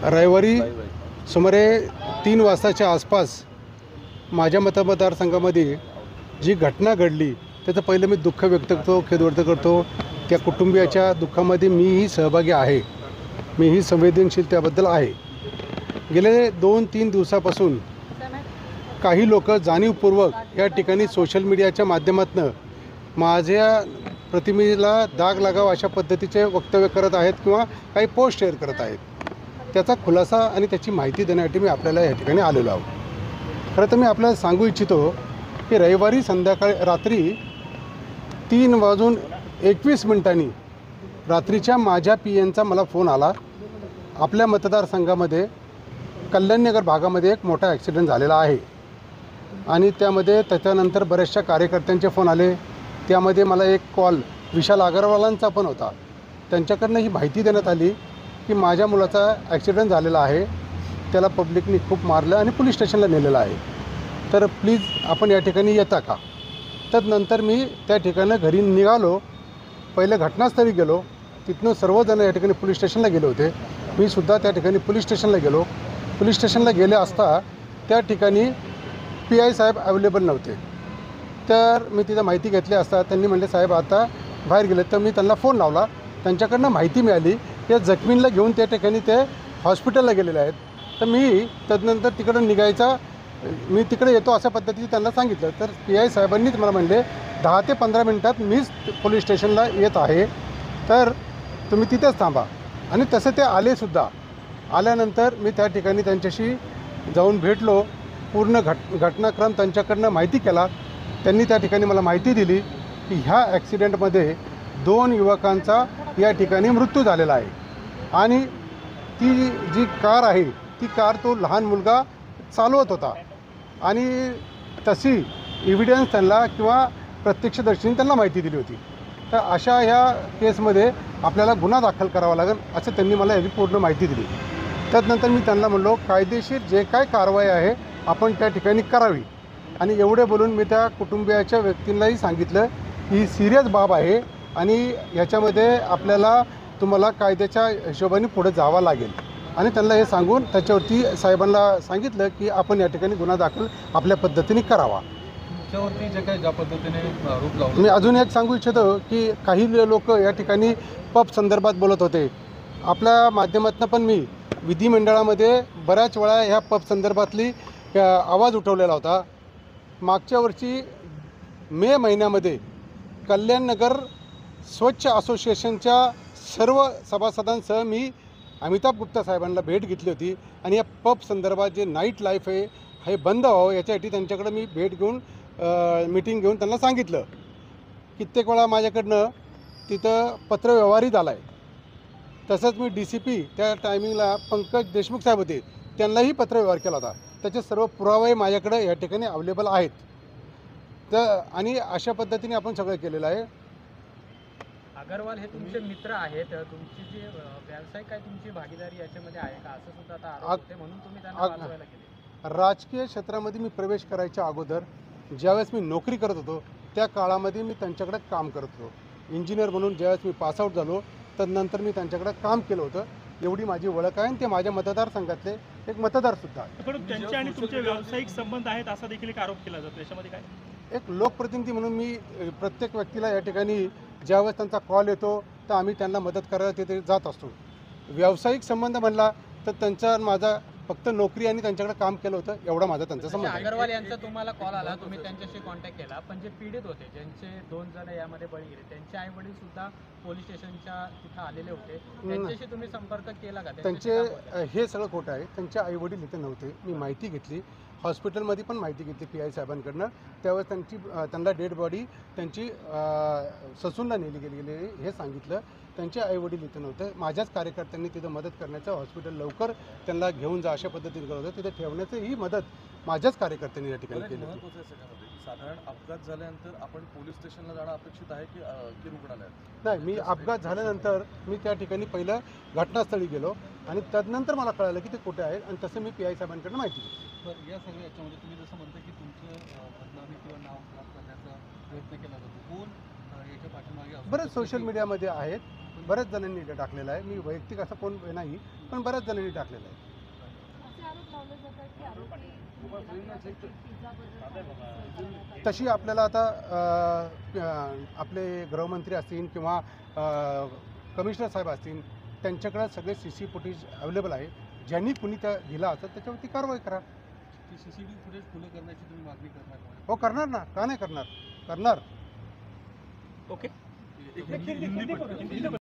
रविवारी सुमारे 3 वाजताच्या आसपास माझ्या मतदारसंघामध्ये जी घटना घडली त्याचं पहिलं मी दुःख व्यक्त करतो, खेद व्यक्त करतो. त्या कुटुंबियाच्या दुःखामध्ये मीही सहभागी आहे, मीही संवेदनशील त्याबद्दल आहे. गेले 2-3 दिवसापासून काही लोक जाणीवपूर्वक या ठिकाणी सोशल मीडियाच्या माध्यमातून माझ्या प्रतिमेला दाग लागावा अशा पद्धतीचे वक्तव्य करत आहेत किंवा काही पोस्ट शेअर करत आहेत. त्याचा खुलासा आणि त्याची माहिती देण्यासाठी मी आपल्याला या ठिकाणी आलेलो आहोत. खरं तर मी आपल्याला सांगू इच्छितो की रविवारी रात्री 3:21 रात्रीच्या माझ्या PNचा मला फोन आला. आपल्या मतदारसंघामध्ये कल्याणनगर भागामध्ये एक मोठा ॲक्सिडेंट झालेला आहे आणि त्याच्यानंतर बऱ्याचशा कार्यकर्त्यांचे फोन आले. त्यामध्ये मला एक कॉल विशाल अग्रवालांचा पण होता. त्यांच्याकडनं ही माहिती देण्यात आली की माझ्या मुलाचा ॲक्सिडेंट झालेला आहे, त्याला पब्लिकनी खूप मारलं आणि पोलीस स्टेशनला नेलेलं आहे, तर प्लीज आपण या ठिकाणी येता का. त्यानंतर मी त्या ठिकाणी घरी निघालो. पहिले घटनास्थळी गेलो, तिथून सर्वजण या ठिकाणी पोलीस स्टेशनला गेले होते. मी सुद्धा त्या ठिकाणी पोलीस स्टेशनला गेलो. पोलीस स्टेशनला गेले असता त्या ठिकाणी PI साहेब अवेलेबल नव्हते. तर मी तिथं माहिती घेतली असता त्यांनी म्हणले साहेब आता बाहेर गेले. तर मी त्यांना फोन लावला, त्यांच्याकडनं माहिती मिळाली त्या जखमींना घेऊन त्या ठिकाणी ते हॉस्पिटलला गेलेले आहेत. तर मी त्यानंतर तिकडं निघायचा, मी तिकडे येतो अशा पद्धतीने त्यांना सांगितलं. तर PI साहेबांनीच मला म्हणले 10 ते 15 मिनटात मीच पोलीस स्टेशनला येत आहे, तर तुम्ही तिथेच थांबा. आणि तसं ते आलेसुद्धा. आल्यानंतर मी त्या ठिकाणी त्यांच्याशी जाऊन भेटलो, पूर्ण घटनाक्रम त्यांच्याकडनं माहिती केला. त्यांनी त्या ठिकाणी मला माहिती दिली की ह्या ॲक्सिडेंटमध्ये 2 युवकांचा या ठिकाणी मृत्यू झालेला आहे आणि ती जी कार आहे ती कार तो लहान मुलगा चालवत होता आणि तशी एव्हिडन्स त्यांना किंवा प्रत्यक्षदर्शींनी त्यांना माहिती दिली होती. तर अशा ह्या केसमध्ये आपल्याला गुन्हा दाखल करावा लागेल असं त्यांनी मला याची पूर्ण माहिती दिली. त्यानंतर मी त्यांना म्हणलो कायदेशीर जे काय कारवाई आहे आपण त्या ठिकाणी करावी. आणि एवढे बोलून मी त्या कुटुंबियाच्या व्यक्तींनाही सांगितलं ही सिरियस बाब आहे आणि ह्याच्यामध्ये तुम्हाला कायद्याच्या हिशोबाने पुढे जावं लागेल. आणि त्यांना हे सांगून त्याच्यावरती साहेबांना सांगितलं की आपण या ठिकाणी गुन्हा दाखल आपल्या पद्धतीने करावा. तुमच्यावरती जे काही ज्या पद्धतीने आरोप लावले, मी अजून एक सांगू इच्छितो की काही लोक या ठिकाणी पब संदर्भात बोलत होते. आपल्या माध्यमातून पण मी विधिमंडळामध्ये बऱ्याच वेळा ह्या पब संदर्भातली आवाज उठवलेला होता. मागच्या वर्षी मे महिन्यामध्ये कल्याणनगर स्वच्छ असोसिएशनच्या सर्व सभासदांसह मी अमिताभ गुप्ता साहेबांना भेट घेतली होती आणि या पब संदर्भात जे नाईट लाईफ आहे हे बंद व्हावं याच्यासाठी त्यांच्याकडे मी भेट घेऊन मीटिंग घेऊन त्यांना सांगितलं. कित्येक वेळा माझ्याकडनं तिथं पत्रव्यवहारही झाला आहे. तसंच मी DCP त्या टायमिंगला पंकज देशमुख साहेब होते, त्यांनाही पत्रव्यवहार केला होता. त्याचे सर्व पुरावे माझ्याकडे या ठिकाणी अवेलेबल आहेत. तर आणि अशा पद्धतीने आपण सगळं केलेलं आहे. अग्रवाल हे तुमचे मित्र आहेत, तुमची जी व्यावसायिक आहे तुमची भागीदारी याच्यामध्ये आहे का असं सुद्धा आता आरोप होते, म्हणून तुम्ही त्यांना वाचवायला गेले. राजकीय क्षेत्रामध्ये मी प्रवेश करायच्या अगोदर ज्यावेळेस मी नोकरी करत होतो त्या काळामध्ये मी त्यांच्याकडे काम करत होतो. इंजिनियर म्हणून ज्यावेळेस मी पासआउट झालो त्यानंतर मी त्यांच्याकडे काम केलं होतं. एवढी माझी ओळख आहे आणि ते माझ्या मतदारसंघातले एक मतदारसुद्धा आहे. पण त्यांचे आणि तुमचे व्यावसायिक संबंध आहेत असा देखील एक आरोप केला जातो, याच्यामध्ये काय? एक लोकप्रतिनिधी म्हणून मी प्रत्येक व्यक्तीला या ठिकाणी ज्यावेळेस त्यांचा कॉल येतो तर आम्ही त्यांना मदत करायला तिथे जात असतो. व्यावसायिक संबंध म्हणला तर त्यांचा माझा फक्त नोकरी आणि त्यांच्याकडे काम केलं होतं एवढा माझा त्यांचा संबंध आहे. अग्रवाल यांचा तुम्हाला कॉल आला, तुम्ही त्यांच्याशी कॉन्टॅक्ट केला, पण जे पीडित होते ज्यांचे 2 जण यामध्ये बळी गेले त्यांचे आई वडील सुद्धा पोलीस स्टेशनच्या तिथं आलेले होते, त्यांच्याशी तुम्ही संपर्क केला का? त्यांचे हे सगळं खोटं आहे. त्यांचे आई वडील इथे नव्हते. मी माहिती घेतली, हॉस्पिटलमध्ये पण माहिती घेतली PI साहेबांकडनं. त्यावेळेस त्यांना डेड बॉडी त्यांची ससूनला नेली गेली हे सांगितलं. त्यांचे आईवडील इथे नव्हते. माझ्याच कार्यकर्त्यांनी तिथं मदत करण्याचं, हॉस्पिटल लवकर त्यांना घेऊन जा अशा पद्धतीने करत होतं. तिथे ठेवण्याचं ही मदत माझ्याच कार्यकर्त्यांनी या ठिकाणी केली. साधारण अपघात झाल्यानंतर आपण पोलीस स्टेशनला जाणं अपेक्षित आहे की रुग्णालयात? नाही, मी अपघात झाल्यानंतर मी त्या ठिकाणी पहिलं घटनास्थळी गेलो आणि त्यानंतर मला कळालं की ते कुठे आहे आणि तसं मी PI साहेबांकडून माहिती घेतली. तर या सगळ्या याच्यामध्ये तुम्ही जसं म्हणता की तुमचं बदनामी किंवा नाव खराब करण्याचा प्रयत्न केला जातो, कोण याच्या पाठीमागे? बरेच सोशल मीडियामध्ये आहेत. बऱ्याच जणांनी टाकलेला आहे. मी वैयक्तिक असं कोण नाही, पण बऱ्याच जणांनी टाकलेलं आहे. असे आरोप लावले जातात की आरोपी पिझ्झा बर्गर तशी आपल्याला आता आपले गृहमंत्री असतील किंवा कमिशनर साहेब असतील, त्यांच्याकडे सगळे CC फुटेज अवेलेबल आहे. ज्यांनी कुणी त्या दिला असेल त्याच्यावरती कारवाई करा. CCTV फुटेज खुलं करण्याची तुम्ही मागणी करणार का? हो करणार ना, का नाही करणार, करणार. ओके एक हिंदी पट्टी.